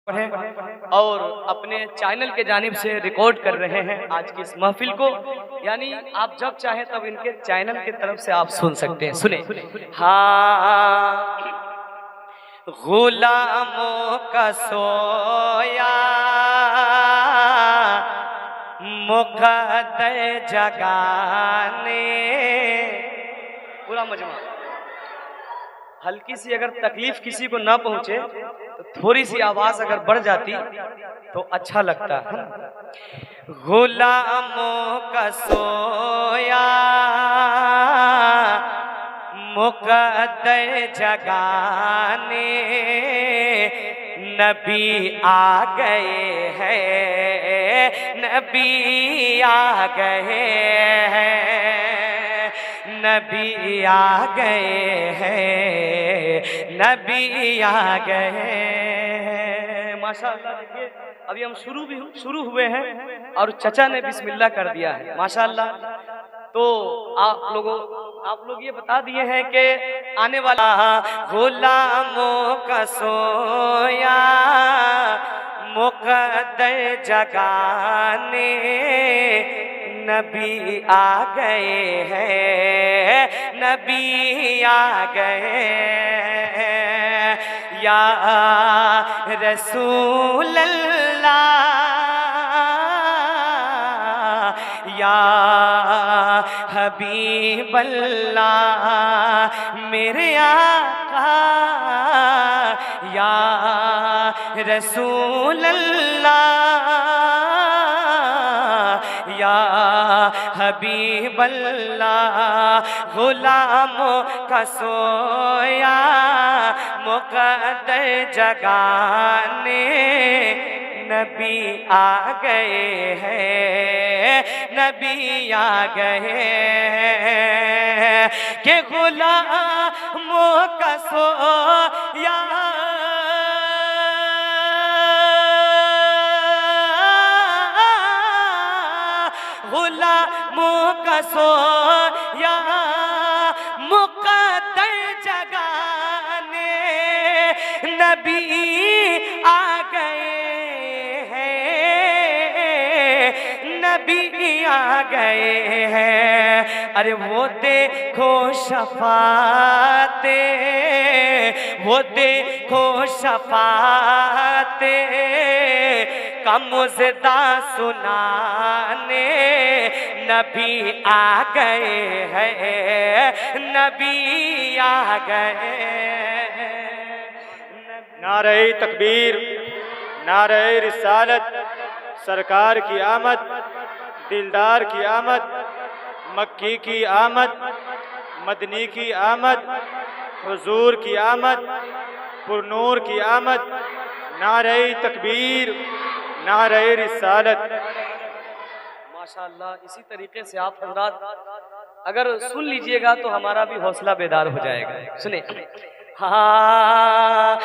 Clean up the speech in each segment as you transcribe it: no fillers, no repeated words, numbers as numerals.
हैं और अपने चैनल के जानिब से रिकॉर्ड कर रहे हैं आज की इस महफिल को। यानी आप जब चाहें तब इनके चैनल की तरफ से आप सुन सकते हैं। सुने। हाँ, गुलामों का सोया मुक़द्दर जगाने, पूरा मजमा। हल्की सी अगर तकलीफ किसी को ना पहुंचे तो थोड़ी सी आवाज अगर बढ़ जाती तो अच्छा लगता है। गुलामों का सोया मुक़द्दर जगाने नबी आ गए हैं, नबी आ गए हैं, नबी आ गए हैं, नबी आ गए हैं। माशाअल्लाह। देखिए अभी हम शुरू हुए हैं और चचा ने बिस्मिल्लाह कर दिया है। माशाअल्लाह। तो आप लोग ये बता दिए हैं कि आने वाला गुलामों का सोया मुक़द्दर जगाने नबी आ गए हैं, नबी आ गए हैं। या रसूल अल्लाह, या हबीब अल्लाह, मेरे आका, या रसूल अल्लाह, या हबीब अल्लाह। गुलामों का सोया मुक़द्दर जगाने नबी आ गए हैं, नबी आ गए हैं। के गुलामों का सोया गुलामों का सोया मुक़द्दर जगाने नबी आ गए हैं, नबी आ गए हैं। अरे वो देखो शफ़ाते, वो देखो शफ़ाते का मुज़दा सुनाने नबी आ गए हैं, नबी आ गए हैं। नारे तकबीर, नारे रिसालत, सरकार की आमद, दिलदार की आमद, मक्की की आमद, मदनी की आमद, हुजूर की आमद, पुरनूर की आमद। नारे तकबीर, नारे रिसालत। माशाअल्लाह। इसी तरीके से आप हज़रात अगर सुन लीजिएगा तो हमारा भी हौसला बेदार हो जाएगा। सुने। हाँ,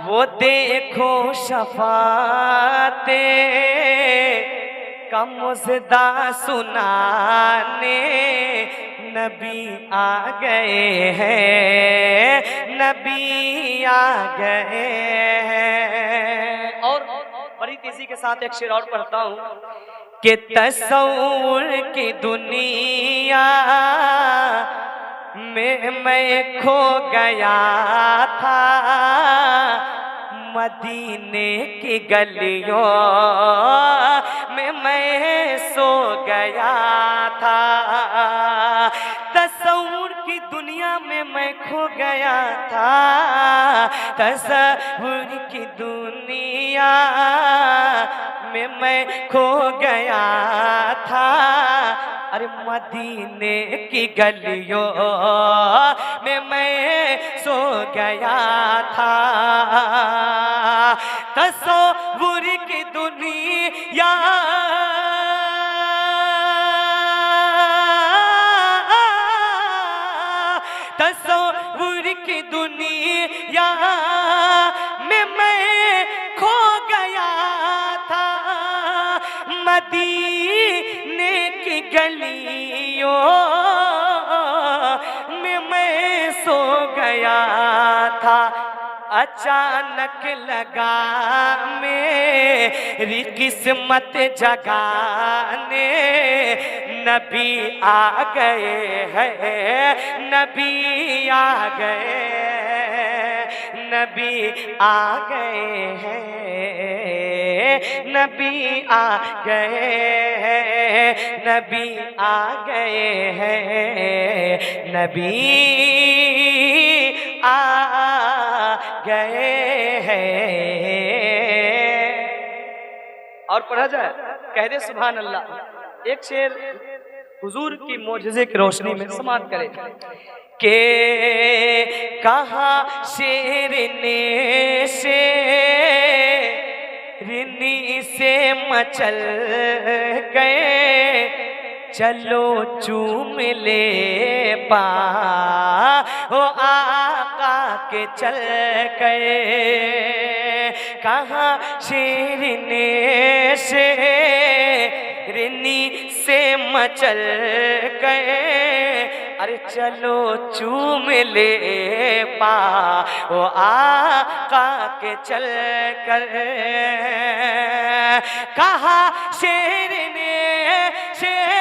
वो देखो शफ़ाते का मुज़दा सुनाने नबी आ गए हैं, नबी आ गए हैं। और बड़ी तेजी के साथ एक शेर और पढ़ता हूँ कि तसव्वुर की दुनिया में मैं खो गया था, मदीने की गलियों में मैं सो गया था। तसव्वुर की दुनिया में मैं खो गया था, तसव्वुर की दुनिया में मैं खो गया था। अरे मदीने की गलियों में मैं सो गया था। तसव्वुर की दुनिया तसव्वुर की दुनिया में मैं खो गया था, मदीने की गलियों में मैं सो गया था। अचानक लगा मेरी किस्मत जगाने नबी आ गए हैं, नबी आ गए, नबी आ गए हैं, नबी आ गए हैं, नबी आ गए हैं, नबी आ गए हैं। और पढ़ा जाए, कह दे सुभान अल्लाह। एक शेर हुजूर की मोजज़े की रोशनी में समाप्त करें के कहा शेर ने शेरनी से मचल गए, चलो चूम ले पा हो आका के चल गए। कहाँ शेर ने शेरनी से मचल गए, अरे चलो चूम ले पा वो आका के चल कर। कहा शेर ने शेरनी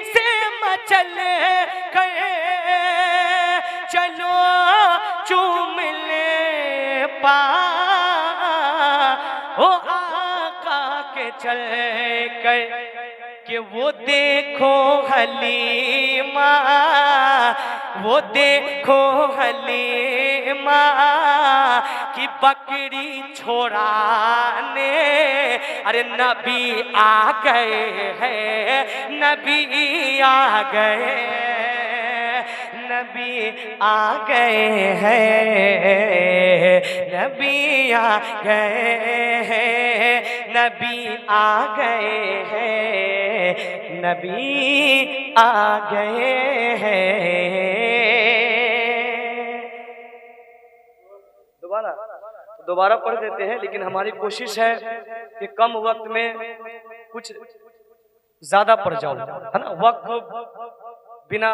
से मचल गए, चलो चूम ले पा वो आका के चल कर। कि वो देखो हलीमा, वो देखो हलीमा कि बकरी छोड़ाने, अरे नबी आ गए हैं, नबी आ गए, नबी आ गए हैं, नबी आ गए हैं, नबी आ गए हैं, नबी आ गए हैं। दोबारा पढ़ देते हैं, लेकिन हमारी कोशिश है कि कम वक्त में कुछ ज्यादा पढ़ जाओ, है ना, वक्त बिना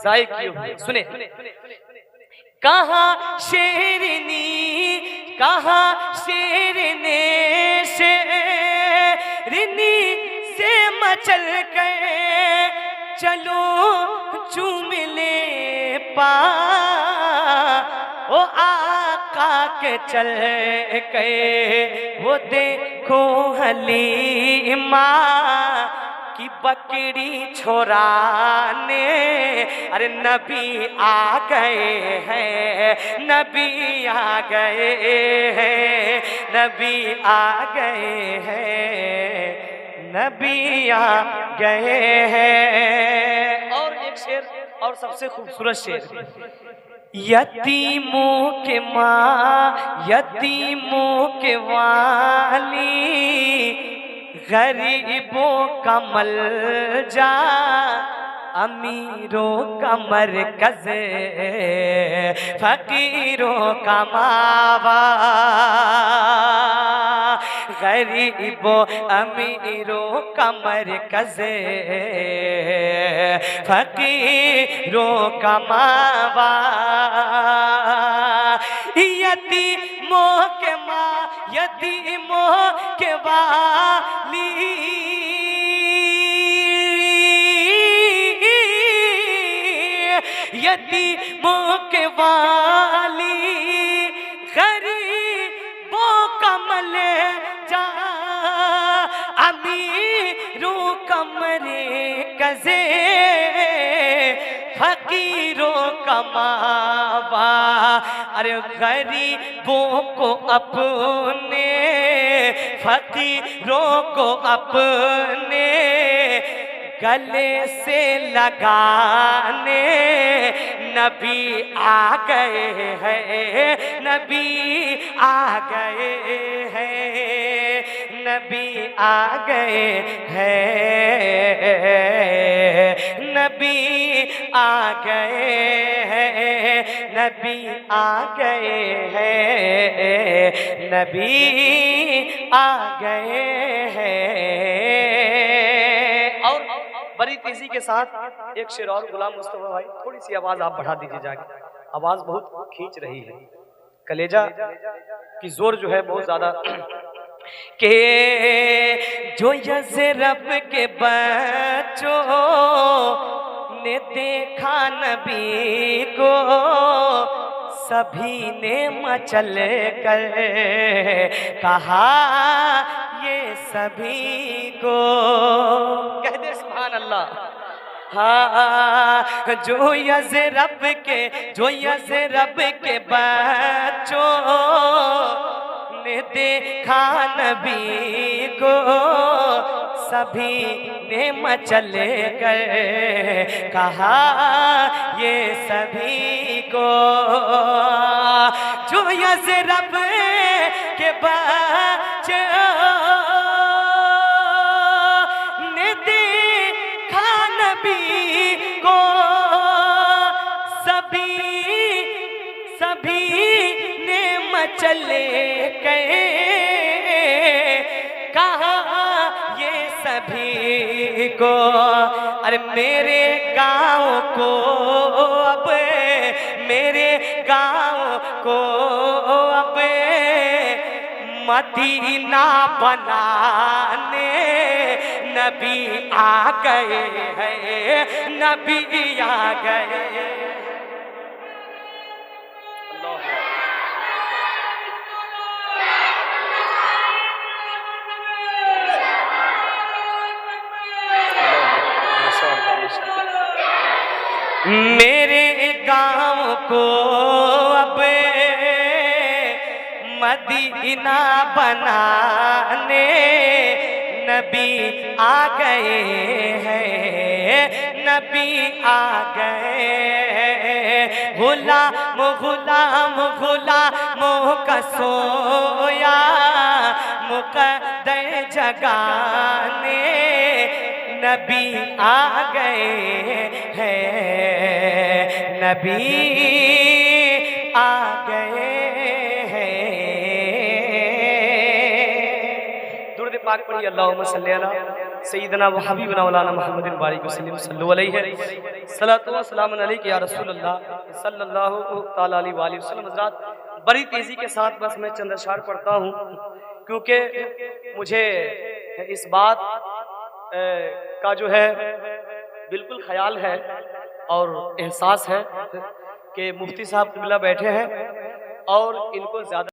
जाय किए हुए। सुने, कहाँ शेरनी, कहाँ शेरने शेरनी से मचल गए, चलो चूम ले पा ओ आका के चल गए। वो देखो हलीमा कि बकरी छोड़ाने, अरे नबी आ गए हैं, नबी आ गए हैं, नबी आ गए हैं, नबी आ गए हैं। और एक शेर, और सबसे खूबसूरत शेर, यतीमों के माँ, यतीमों के वाली, गरीबों का मलजा, अमीरों का मरकज़, फकीरों का मावा, गरीबों अमीरों का मरकज़, फकीरों का मावा, यतीमों के माँ, यतीमों के वाली, यतीमों के वाली, गरीबों का मलजा, अमीरों का मरकज़, फकीरों का मावा। अरे गरीबों को अपने, फकीरों को अपने गले से लगाने, नबी आ गए हैं, नबी आ गए हैं, नबी आ गए हैं, नबी आ गए हैं, नबी आ गए हैं, नबी आ गए हैं। और बड़ी तेजी के साथ एक शेर और, गुलाम मुस्तफा भाई थोड़ी सी आवाज आप बढ़ा दीजिए जाके, आवाज बहुत खींच रही है। कलेजा की जोर जो है बहुत ज्यादा के जो यज़रब के बच्चों ने देखा नबी को सभी ने मचल कर कहा ये सभी को। कह दे सुभान अल्लाह। हाँ जो यज़रब के बच्चों ने देखा नबी को सभी ने मचल कर कहा ये सभी को। जो यज़रब के बच्चों ने देखा नबी को सभी ने मचले गए कहा ये सभी को। अरे मेरे गाँव को अब मदीना बनाने नबी आ गए हैं, नबी आ गए। मेरे गाँव को अब मदीना बनाने नबी आ गए हैं, नबी आ गए। गुलामों का सोया मुक़द्दर जगाने नबी आ गए हैं, नबी आ गए हैं। दुरूद पाक पढ़िए अल्लाहुम्मा सल्ली अला सय्यिदना व हबीबना मौलाना मुहम्मदिन बारिक वसल्लम सल्लल्लाहु अलैहि सलातो व सलाम अलैका या रसूल अल्लाह सल्लल्लाहु तआला अलैहि वसल्लम। हज़रात बड़ी तेजी के साथ बस मैं चंद अशआर पढ़ता हूँ क्योंकि मुझे इस बात का जो है बिल्कुल ख्याल है और एहसास है कि मुफ्ती साहब किबला बैठे हैं और इनको ज़्यादा